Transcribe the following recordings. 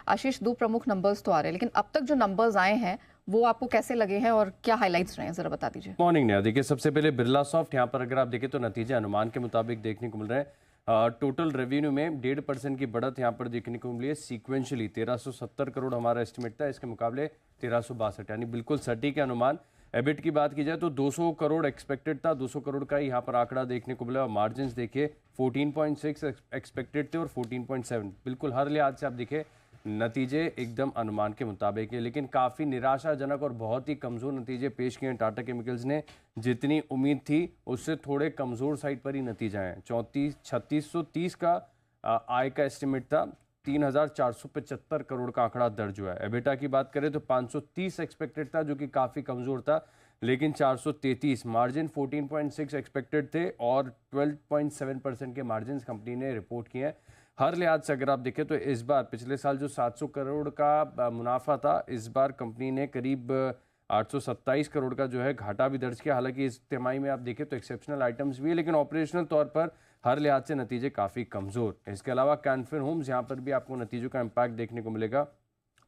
आशीष, दो प्रमुख नंबर्स तो आ रहे हैं, लेकिन अब तक जो नंबर्स आए हैं वो आपको कैसे लगे हैं और क्या हाइलाइट्स रहे हैं, जरा बता दीजिए। मॉर्निंग ने देखिए, सबसे पहले बिरला सॉफ्ट यहाँ पर अगर आप देखें तो नतीजे अनुमान के मुताबिक देखने को मिल रहे हैं। टोटल रेवेन्यू में 1.5% की बढ़त यहाँ पर देखने को मिली है। सीक्वेंशली 1370 करोड़ हमारा एस्टिमेट था, इसके मुकाबले 1362, यानी बिल्कुल सटीक अनुमान। एबिट की बात की जाए तो 200 करोड़ एक्सपेक्टेड था, 200 करोड़ का ही यहाँ पर आंकड़ा देखने को मिला। मार्जिन देखिए 14.6 एक्सपेक्टेड थे और 14.7, बिल्कुल हर लिहाज से आप देखें नतीजे एकदम अनुमान के मुताबिक है। लेकिन काफ़ी निराशाजनक और बहुत ही कमज़ोर नतीजे पेश किए हैं टाटा केमिकल्स ने। जितनी उम्मीद थी उससे थोड़े कमज़ोर साइड पर ही नतीजा है। 3630 का आय का एस्टिमेट था, 3475 करोड़ का आंकड़ा दर्ज हुआ है। एबिटा की बात करें तो 530 एक्सपेक्टेड था, जो कि काफ़ी कमज़ोर था, लेकिन 433। मार्जिन 14.6 एक्सपेक्टेड थे और 12.7% के मार्जिन कंपनी ने रिपोर्ट किए हैं। हर लिहाज से अगर आप देखें तो इस बार पिछले साल जो 700 करोड़ का मुनाफा था, इस बार कंपनी ने करीब 827 करोड़ का जो है घाटा भी दर्ज किया। हालांकि इस तिमाही में आप देखें तो एक्सेप्शनल आइटम्स भी है, लेकिन ऑपरेशनल तौर पर हर लिहाज से नतीजे काफ़ी कमज़ोर। इसके अलावा कैन फिन होम्स, यहाँ पर भी आपको नतीजों का इम्पैक्ट देखने को मिलेगा।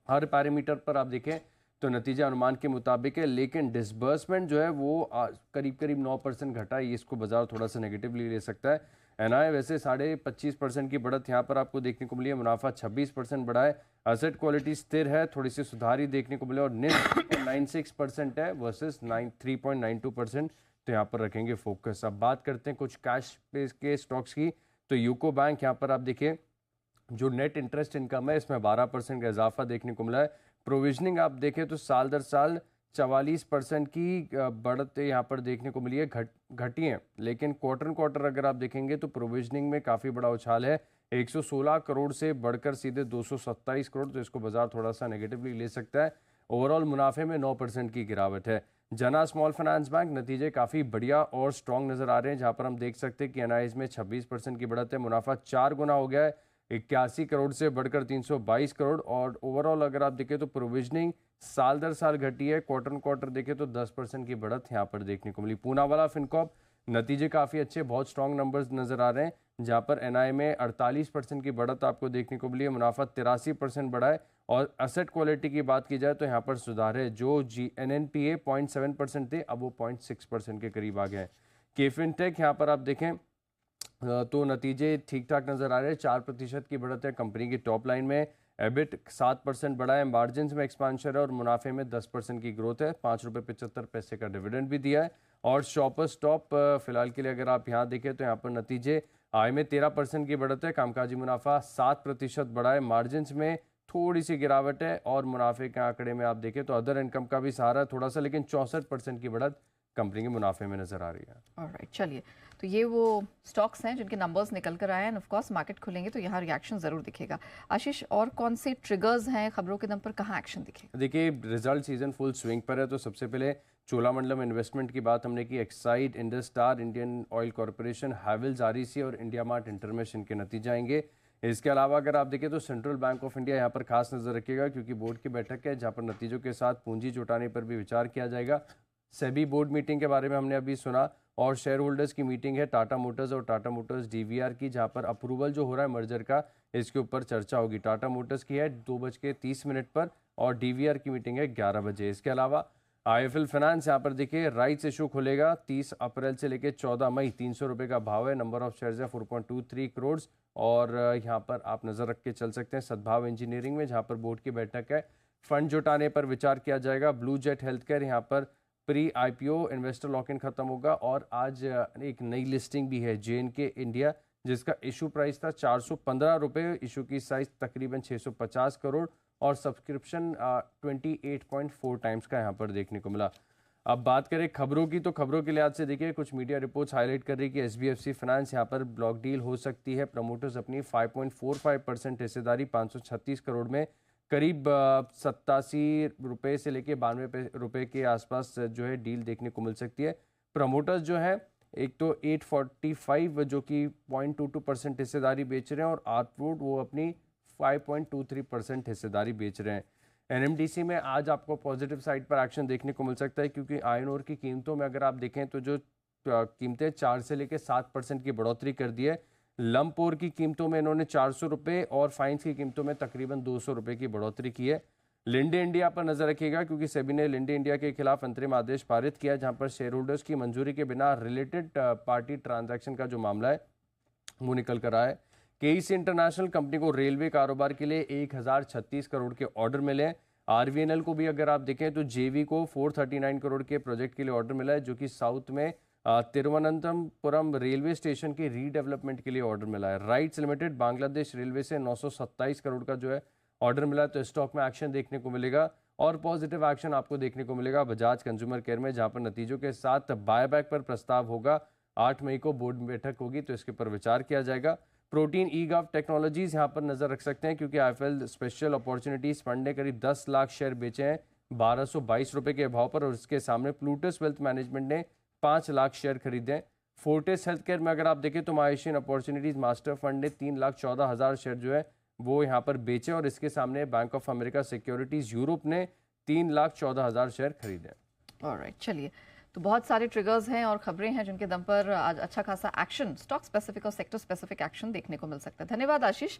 हर पैरामीटर पर आप देखें तो नतीजा अनुमान के मुताबिक है, लेकिन डिसबर्समेंट जो है वो करीब करीब 9% घटा है। इसको बाजार थोड़ा सा नेगेटिवली ले सकता है। एनआई वैसे 25.5% की बढ़त यहाँ पर आपको देखने को मिली है। मुनाफा 26% बढ़ा है। एसेट क्वालिटी स्थिर है, थोड़ी सी सुधार ही देखने को मिले और निफ्ट 96% है वर्सेस 3.92%। तो यहाँ पर रखेंगे फोकस। अब बात करते हैं कुछ कैश पे के स्टॉक्स की, तो यूको बैंक यहाँ पर आप देखिए जो नेट इंटरेस्ट इनकम है इसमें 12% का इजाफा देखने को मिला है। प्रोविजनिंग आप देखें तो साल दर साल 44% की बढ़त यहाँ पर देखने को मिली है, घटी है। लेकिन क्वार्टर अगर आप देखेंगे तो प्रोविजनिंग में काफ़ी बड़ा उछाल है, 116 करोड़ से बढ़कर सीधे 227 करोड़। तो इसको बाजार थोड़ा सा नेगेटिवली ले सकता है। ओवरऑल मुनाफे में 9% की गिरावट है। जना स्मॉल फाइनेंस बैंक नतीजे काफ़ी बढ़िया और स्ट्रॉन्ग नज़र आ रहे हैं, जहाँ पर हम देख सकते हैं कि एनआईज में 26% की बढ़त है। मुनाफा 4 गुना हो गया है, 81 करोड़ से बढ़कर 322 करोड़। और ओवरऑल अगर आप देखें तो प्रोविजनिंग साल दर साल घटी है, क्वार्टर देखें तो 10% की बढ़त यहाँ पर देखने को मिली। पूनावाला फिनकॉर्प नतीजे काफ़ी अच्छे, बहुत स्ट्रॉन्ग नंबर्स नज़र आ रहे हैं, जहाँ पर एनआई में 48% की बढ़त आपको देखने को मिली है। मुनाफा 83% बढ़ा है। और असेट क्वालिटी की बात की जाए तो यहाँ पर सुधार है, जो NNPA 0.7% थे, अब वो 0.6% के करीब आ गए हैं। केफिन टेक यहाँ पर आप देखें तो नतीजे ठीक ठाक नजर आ रहे हैं, 4% की बढ़त है कंपनी की टॉप लाइन में। एबिट 7% बढ़ा है, मार्जिन में एक्सपांशन है और मुनाफे में 10% की ग्रोथ है। 5.75 रुपये का डिविडेंड भी दिया है। और शॉपर स्टॉप फिलहाल के लिए अगर आप यहाँ देखें तो यहाँ पर नतीजे आय में 13% की बढ़त है, कामकाजी मुनाफा 7% बढ़ा है, मार्जिन में थोड़ी सी गिरावट है और मुनाफे के आंकड़े में आप देखें तो अदर इनकम का भी सहारा है थोड़ा सा, लेकिन 64% की बढ़त कंपनी के मुनाफे में नजर आ रही है। ऑलराइट, चलिए, तो ये वो स्टॉक्स हैं जिनके नंबर्स निकल कर आए हैं। ऑफ कोर्स मार्केट खुलेंगे तो यहाँ रिएक्शन जरूर दिखेगा। आशीष, और कौन से ट्रिगर्स हैं खबरों के दम पर, कहाँ एक्शन दिखेगा? देखिए, रिजल्ट सीजन फुल स्विंग पर है, तो सबसे पहले चोलामंडलम इन्वेस्टमेंट की बात हमने की, Exide, IndoStar, Indian Oil Corporation, Havells, REC और इंडिया मार्ट इंटरमेशन के नतीजे आएंगे। इसके अलावा अगर आप देखें तो सेंट्रल बैंक ऑफ इंडिया यहाँ पर खास नजर रखिएगा, क्योंकि बोर्ड की बैठक है जहाँ पर नतीजों के साथ पूंजी जुटाने पर भी विचार किया जाएगा। सेबी बोर्ड मीटिंग के बारे में हमने अभी सुना, और शेयर होल्डर्स की मीटिंग है टाटा मोटर्स और टाटा मोटर्स डीवीआर की, जहां पर अप्रूवल जो हो रहा है मर्जर का, इसके ऊपर चर्चा होगी। टाटा मोटर्स की है 2:30 पर और डीवीआर की मीटिंग है 11 बजे। इसके अलावा आईएफएल फाइनेंस यहाँ पर देखिए राइट्स इशू खुलेगा 30 अप्रैल से लेकर 14 मई, 300 रुपये का भाव है, नंबर ऑफ शेयर्स है 4.23 करोड़। और यहाँ पर आप नज़र रख के चल सकते हैं सद्भाव इंजीनियरिंग में, जहाँ पर बोर्ड की बैठक है, फंड जुटाने पर विचार किया जाएगा। ब्लू जेट हेल्थ केयर यहाँ पर pre IPO investor lock in खत्म होगा। और आज एक नई लिस्टिंग भी है JNK इंडिया, जिसका इशू प्राइस था 415 रुपये, इशू की साइज तकरीबन 650 करोड़ और सब्सक्रिप्शन 28.4 टाइम्स का यहाँ पर देखने को मिला। अब बात करें खबरों की, तो खबरों के लिहाज से देखिए कुछ मीडिया रिपोर्ट्स हाईलाइट कर रही है कि SBFC फाइनेंस यहाँ पर ब्लॉक डील हो सकती है। प्रमोटर्स अपनी 5.45% हिस्सेदारी 536 करोड़ में करीब 87 रुपये से लेके 92 रुपये के आसपास जो है डील देखने को मिल सकती है। प्रमोटर्स जो है एक तो 845 जो कि 0.22% हिस्सेदारी बेच रहे हैं, और आर्थवुड वो अपनी 5.23% हिस्सेदारी बेच रहे हैं। NMDC में आज आपको पॉजिटिव साइड पर एक्शन देखने को मिल सकता है, क्योंकि आयरन ओर की कीमतों में अगर आप देखें तो जो कीमतें 4 से लेकर 7% की बढ़ोतरी कर दी है। लंपोर की कीमतों में इन्होंने 400 रुपये और फाइन्स की कीमतों में तकरीबन 200 रुपये की बढ़ोतरी की है। लिंडे इंडिया पर नजर रखिएगा क्योंकि सेबी ने लिंडे इंडिया के खिलाफ अंतरिम आदेश पारित किया, जहां पर शेयर होल्डर्स की मंजूरी के बिना रिलेटेड पार्टी ट्रांजैक्शन का जो मामला है वो निकल कर आया है। केईसी इंटरनेशनल कंपनी को रेलवे कारोबार के लिए 1036 करोड़ के ऑर्डर मिले हैं। आरवीएनएल को भी अगर आप देखें तो जेवी को 439 करोड़ के प्रोजेक्ट के लिए ऑर्डर मिला है, जो कि साउथ में तिरुवनंतपुरम रेलवे स्टेशन के रीडेवलपमेंट के लिए ऑर्डर मिला है। राइट्स लिमिटेड बांग्लादेश रेलवे से 927 करोड़ का जो है ऑर्डर मिला है। तो स्टॉक में एक्शन देखने को मिलेगा और पॉजिटिव एक्शन आपको देखने को मिलेगा बजाज कंज्यूमर केयर में, जहां पर नतीजों के साथ बायबैक पर प्रस्ताव होगा। 8 मई को बोर्ड बैठक होगी तो इसके ऊपर विचार किया जाएगा। प्रोटीन ईगव टेक्नोलॉजीज यहाँ पर नजर रख सकते हैं क्योंकि आईएफएल स्पेशल अपॉर्चुनिटीज फंड ने करीब 10 लाख शेयर बेचे हैं 1222 रुपए के भाव पर, और इसके सामने प्लूटस वेल्थ मैनेजमेंट ने 5 लाख शेयर खरीदे हैं। फोर्टिस हेल्थ केयर में अगर आप देखें तो मायशियन अपॉर्चुनिटीज मास्टर फंड ने 3,14,000 शेयर जो है वो यहाँ पर बेचे, और इसके सामने bank of America securities Europe ने 3,14,000 शेयर खरीदे। ऑलराइट, चलिए, तो बहुत सारे ट्रिगर्स हैं और खबरें हैं जिनके दम पर आज अच्छा खासा एक्शन, स्टॉक स्पेसिफिक और सेक्टर स्पेसिफिक एक्शन देखने को मिल सकता है। धन्यवाद आशीष।